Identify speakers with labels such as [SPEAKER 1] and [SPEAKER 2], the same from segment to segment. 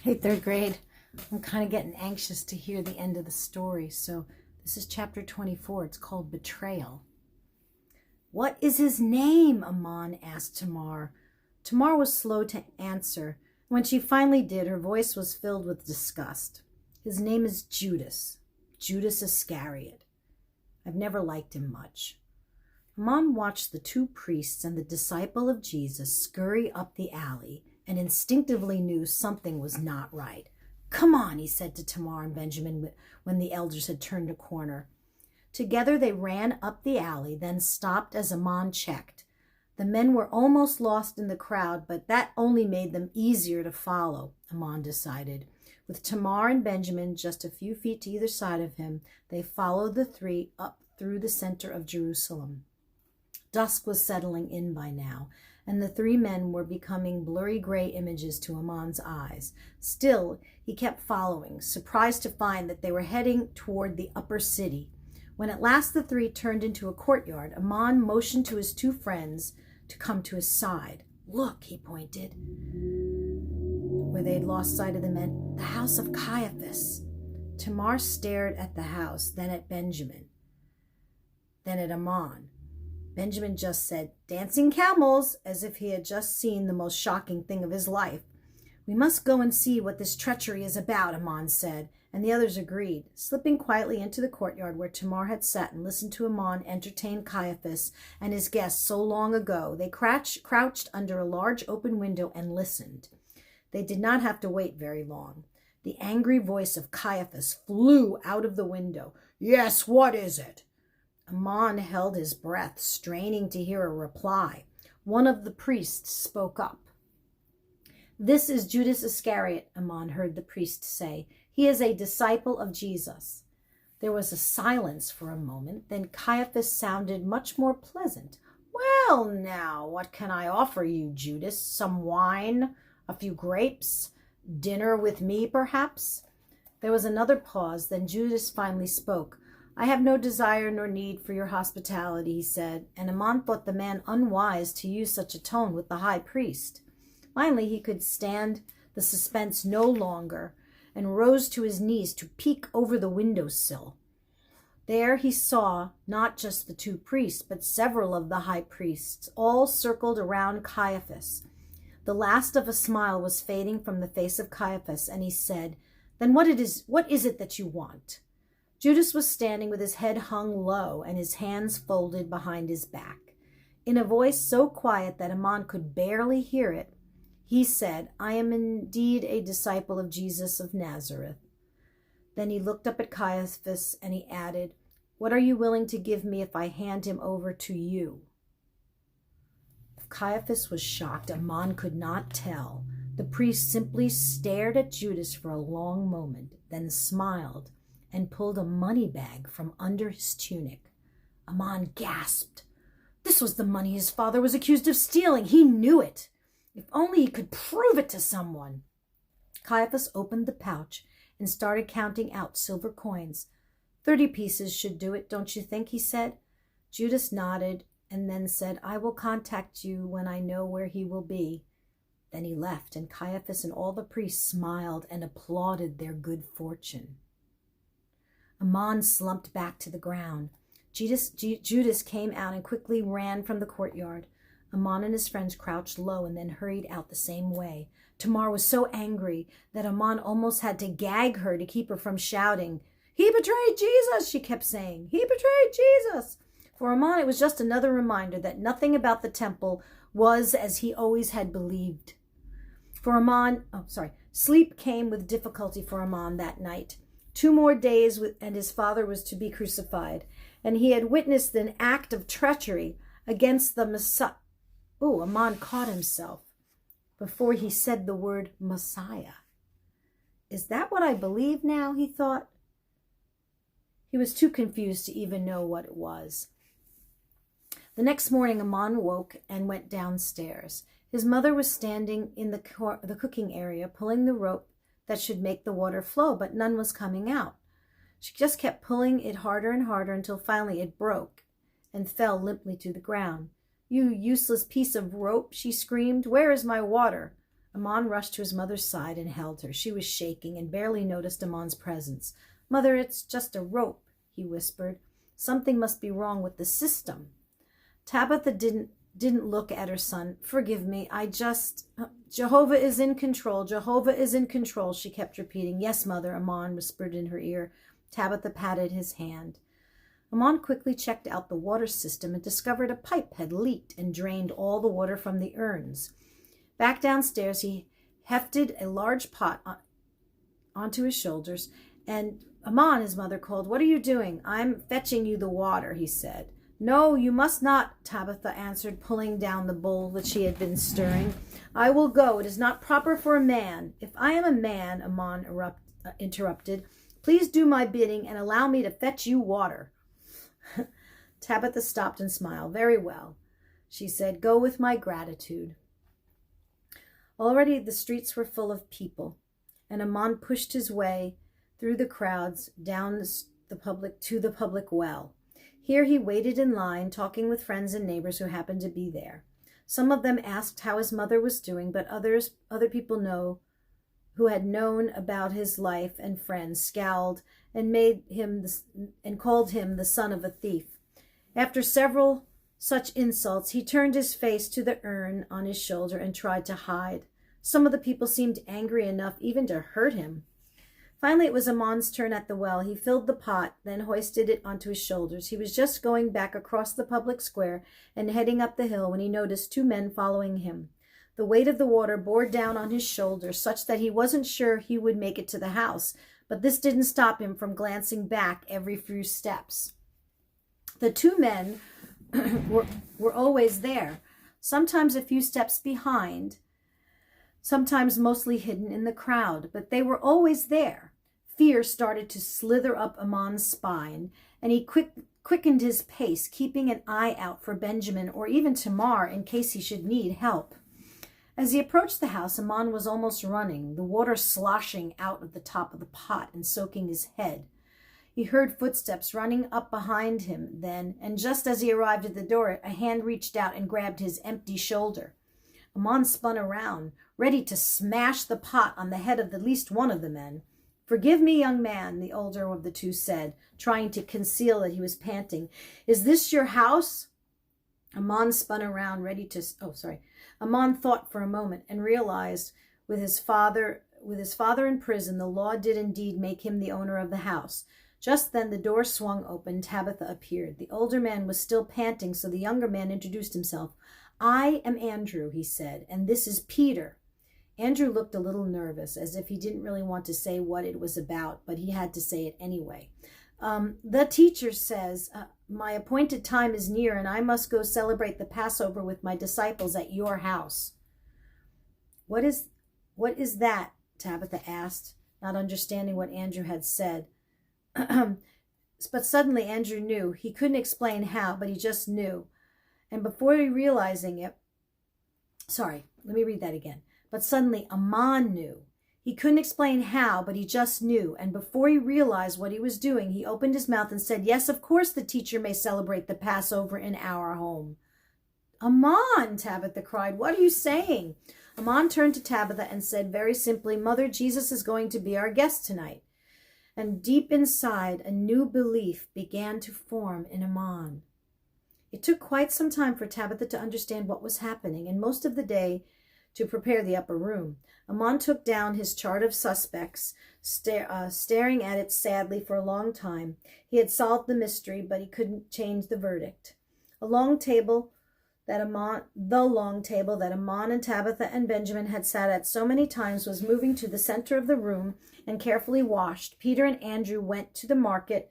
[SPEAKER 1] Hey, third grade. I'm kind of getting anxious to hear the end of the story. So this is chapter 24. It's called Betrayal. What is his name? Amon asked Tamar. Tamar was slow to answer. When she finally did, her voice was filled with disgust. His name is Judas. Judas Iscariot. I've never liked him much. Amon watched the two priests and the disciple of Jesus scurry up the alley and instinctively knew something was not right. "Come on," he said to Tamar and Benjamin when the elders had turned a corner. Together they ran up the alley, then stopped as Amon checked. The men were almost lost in the crowd, but that only made them easier to follow, Amon decided. With Tamar and Benjamin just a few feet to either side of him, they followed the three up through the center of Jerusalem. Dusk was settling in by now, and the three men were becoming blurry gray images to Amon's eyes. Still, he kept following, surprised to find that they were heading toward the upper city. When at last the three turned into a courtyard, Amon motioned to his two friends to come to his side. "Look," he pointed, where they had lost sight of the men, "the house of Caiaphas." Tamar stared at the house, then at Benjamin, then at Amon. Benjamin just said, "Dancing camels," as if he had just seen the most shocking thing of his life. "We must go and see what this treachery is about," Amon said, and the others agreed. Slipping quietly into the courtyard where Tamar had sat and listened to Amon entertain Caiaphas and his guests so long ago, they crouched under a large open window and listened. They did not have to wait very long. The angry voice of Caiaphas flew out of the window. "Yes, what is it?" Amon held his breath, straining to hear a reply. One of the priests spoke up. "This is Judas Iscariot," Amon heard the priest say. "He is a disciple of Jesus." There was a silence for a moment. Then Caiaphas sounded much more pleasant. "Well, now, what can I offer you, Judas? Some wine? A few grapes? Dinner with me, perhaps?" There was another pause. Then Judas finally spoke. "I have no desire nor need for your hospitality," he said, and Amon thought the man unwise to use such a tone with the high priest. Finally, he could stand the suspense no longer and rose to his knees to peek over the windowsill. There he saw not just the two priests, but several of the high priests, all circled around Caiaphas. The last of a smile was fading from the face of Caiaphas, and he said, "Then what is it that you want?" Judas was standing with his head hung low and his hands folded behind his back. In a voice so quiet that Amon could barely hear it, he said, "I am indeed a disciple of Jesus of Nazareth." Then he looked up at Caiaphas and he added, "What are you willing to give me if I hand him over to you?" If Caiaphas was shocked, Amon could not tell. The priest simply stared at Judas for a long moment, then smiled and pulled a money bag from under his tunic. Amon gasped. This was the money his father was accused of stealing. He knew it. If only he could prove it to someone. Caiaphas opened the pouch and started counting out silver coins. 30 pieces should do it, don't you think?" he said. Judas nodded and then said, "I will contact you when I know where he will be." Then he left, and Caiaphas and all the priests smiled and applauded their good fortune. Amon slumped back to the ground. Judas came out and quickly ran from the courtyard. Amon and his friends crouched low and then hurried out the same way. Tamar was so angry that Amon almost had to gag her to keep her from shouting. "He betrayed Jesus," she kept saying. "He betrayed Jesus." For Amon, it was just another reminder that nothing about the temple was as he always had believed. Sleep came with difficulty for Amon that night. 2 more days and his father was to be crucified, and he had witnessed an act of treachery against the Messiah. Amon caught himself before he said the word Messiah. "Is that what I believe now?" he thought. He was too confused to even know what it was. The next morning, Amon woke and went downstairs. His mother was standing in the cooking area, pulling the rope that should make the water flow, but none was coming out. She just kept pulling it harder and harder until finally it broke and fell limply to the ground. "You useless piece of rope," she screamed. "Where is my water?" Amon rushed to his mother's side and held her. She was shaking and barely noticed Amon's presence. "Mother, it's just a rope," he whispered. "Something must be wrong with the system." Tabitha didn't look at her son. "Forgive me, Jehovah is in control. Jehovah is in control," she kept repeating. "Yes, mother," Amon whispered in her ear. Tabitha patted his hand. Amon quickly checked out the water system and discovered a pipe had leaked and drained all the water from the urns. Back downstairs, he hefted a large pot onto his shoulders, and "Amon," his mother called. "What are you doing?" "I'm fetching you the water," he said. "No, you must not," Tabitha answered, pulling down the bowl that she had been stirring. "I will go. It is not proper for a man." "If I am a man," Amon interrupted, "please do my bidding and allow me to fetch you water." Tabitha stopped and smiled. "Very well," she said. "Go with my gratitude." Already the streets were full of people, and Amon pushed his way through the crowds down to the public well. Here he waited in line, talking with friends and neighbors who happened to be there. Some of them asked how his mother was doing, but other people who had known about his life and friends scowled and called him the son of a thief. After several such insults, he turned his face to the urn on his shoulder and tried to hide. Some of the people seemed angry enough even to hurt him. Finally, it was Amon's turn at the well. He filled the pot, then hoisted it onto his shoulders. He was just going back across the public square and heading up the hill when he noticed two men following him. The weight of the water bore down on his shoulders such that he wasn't sure he would make it to the house, but this didn't stop him from glancing back every few steps. The two men were always there, sometimes a few steps behind, sometimes mostly hidden in the crowd, but they were always there. Fear started to slither up Amon's spine, and he quickened his pace, keeping an eye out for Benjamin or even Tamar in case he should need help. As he approached the house, Amon was almost running, the water sloshing out of the top of the pot and soaking his head. He heard footsteps running up behind him then, and just as he arrived at the door, a hand reached out and grabbed his empty shoulder. Amon spun around, ready to smash the pot on the head of at least one of the men. "Forgive me, young man," the older of the two said, trying to conceal that he was panting. "Is this your house?" Amon spun around, Amon thought for a moment and realized with his father in prison, the law did indeed make him the owner of the house. Just then the door swung open. Tabitha appeared. The older man was still panting, so the younger man introduced himself. "I am Andrew," he said, "and this is Peter." Andrew looked a little nervous, as if he didn't really want to say what it was about, but he had to say it anyway. The teacher says, my appointed time is near, and I must go celebrate the Passover with my disciples at your house." What is that?" Tabitha asked, not understanding what Andrew had said. But suddenly Andrew knew. He couldn't explain how, but he just knew. And before realizing it, let me read that again. But suddenly Amon knew. He couldn't explain how, but he just knew. And before he realized what he was doing, he opened his mouth and said, "Yes, of course the teacher may celebrate the Passover in our home." "Amon," Tabitha cried, "what are you saying?" Amon turned to Tabitha and said very simply, "Mother, Jesus is going to be our guest tonight." And deep inside, a new belief began to form in Amon. It took quite some time for Tabitha to understand what was happening, and most of the day to prepare the upper room. Amon took down his chart of suspects, staring at it sadly for a long time. He had solved the mystery, but he couldn't change the verdict. The long table that Amon and Tabitha and Benjamin had sat at so many times was moving to the center of the room and carefully washed. Peter and Andrew went to the market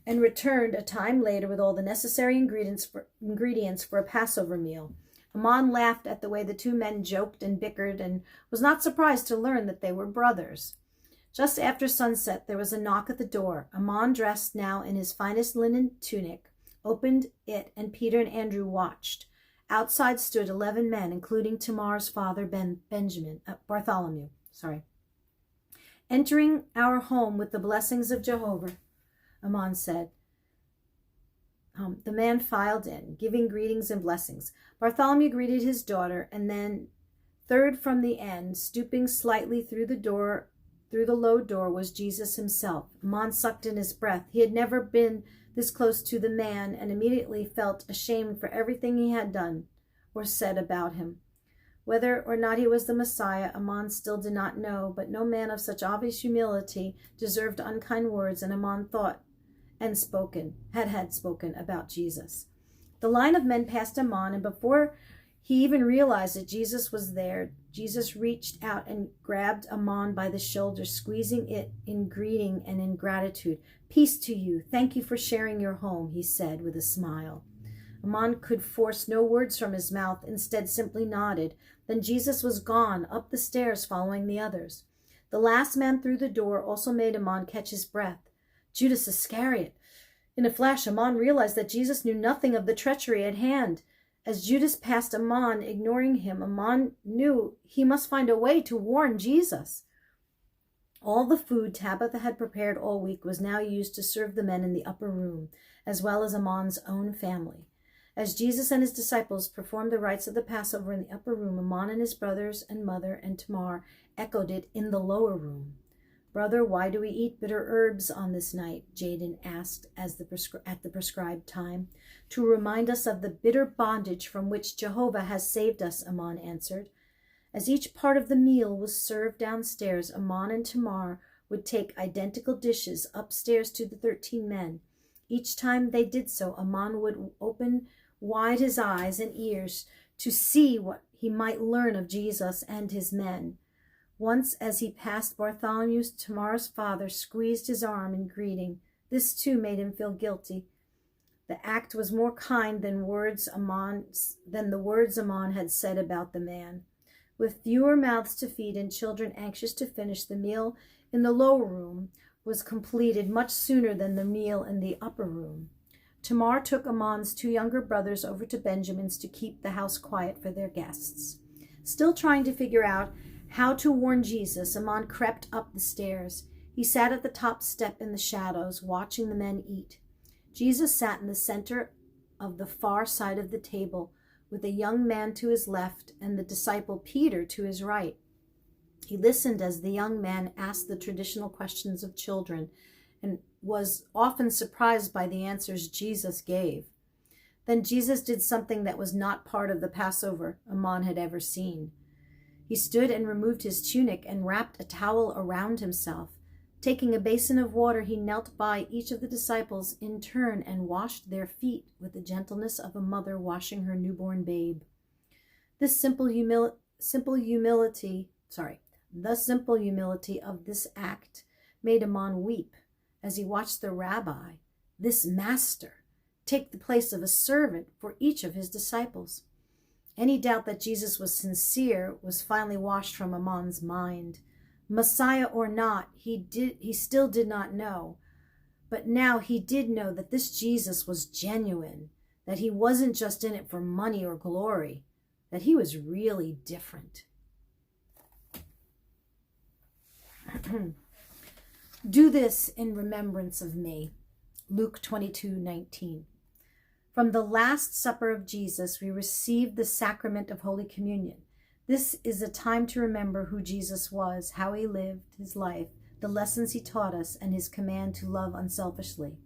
[SPEAKER 1] and returned a time later with all the necessary ingredients for a Passover meal. Amon laughed at the way the two men joked and bickered and was not surprised to learn that they were brothers. Just after sunset, there was a knock at the door. Amon, dressed now in his finest linen tunic, opened it, and Peter and Andrew watched. Outside stood 11 men, including Tamar's father, Bartholomew. "Entering our home with the blessings of Jehovah," Amon said. The man filed in, giving greetings and blessings. Bartholomew greeted his daughter and then Third from the end, stooping slightly through the low door, was Jesus himself. Amon sucked in his breath. He had never been this close to the man and immediately felt ashamed for everything he had done or said about him. Whether or not he was the Messiah, Amon still did not know, but no man of such obvious humility deserved unkind words, and Amon thought and had spoken about Jesus. The line of men passed Amon, and before he even realized that Jesus was there, Jesus reached out and grabbed Amon by the shoulder, squeezing it in greeting and in gratitude. "Peace to you. Thank you for sharing your home," he said with a smile. Amon could force no words from his mouth, instead simply nodded. Then Jesus was gone, up the stairs, following the others. The last man through the door also made Amon catch his breath. Judas Iscariot. In a flash, Amon realized that Jesus knew nothing of the treachery at hand. As Judas passed Amon, ignoring him, Amon knew he must find a way to warn Jesus. All the food Tabitha had prepared all week was now used to serve the men in the upper room, as well as Amon's own family. As Jesus and his disciples performed the rites of the Passover in the upper room, Amon and his brothers and mother and Tamar echoed it in the lower room. "Brother, why do we eat bitter herbs on this night?" Jaden asked at the prescribed time. "To remind us of the bitter bondage from which Jehovah has saved us," Amon answered. As each part of the meal was served downstairs, Amon and Tamar would take identical dishes upstairs to the 13 men. Each time they did so, Amon would open wide his eyes and ears to see what he might learn of Jesus and his men. Once, as he passed Bartholomew, Tamar's father squeezed his arm in greeting. This too made him feel guilty. The act was more kind than the words Amon had said about the man. With fewer mouths to feed and children anxious to finish, the meal in the lower room was completed much sooner than the meal in the upper room. Tamar took Amon's 2 younger brothers over to Benjamin's to keep the house quiet for their guests. Still trying to figure out how to warn Jesus, Amon crept up the stairs. He sat at the top step in the shadows, watching the men eat. Jesus sat in the center of the far side of the table, with a young man to his left and the disciple Peter to his right. He listened as the young man asked the traditional questions of children and was often surprised by the answers Jesus gave. Then Jesus did something that was not part of the Passover Amon had ever seen. He stood and removed his tunic and wrapped a towel around himself. Taking a basin of water, he knelt by each of the disciples in turn and washed their feet with the gentleness of a mother washing her newborn babe. The simple humility of this act made Amon weep as he watched the rabbi, this master, take the place of a servant for each of his disciples. Any doubt that Jesus was sincere was finally washed from Amon's mind. Messiah or not, he still did not know. But now he did know that this Jesus was genuine, that he wasn't just in it for money or glory, that he was really different. "Do this in remembrance of me." Luke 22:19. From the Last Supper of Jesus, we receive the sacrament of Holy Communion. This is a time to remember who Jesus was, how he lived his life, the lessons he taught us, and his command to love unselfishly.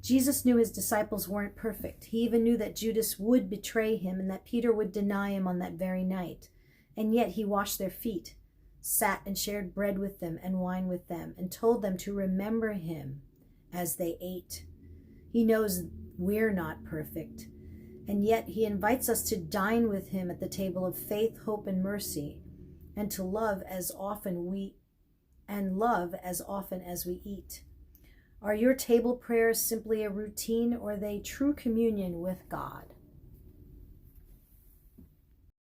[SPEAKER 1] Jesus knew his disciples weren't perfect. He even knew that Judas would betray him and that Peter would deny him on that very night. And yet he washed their feet, sat and shared bread with them and wine with them, and told them to remember him as they ate. He knows we're not perfect, and yet he invites us to dine with him at the table of faith, hope, and mercy, and to love as often as we eat. Are your table prayers simply a routine, or are they true communion with God?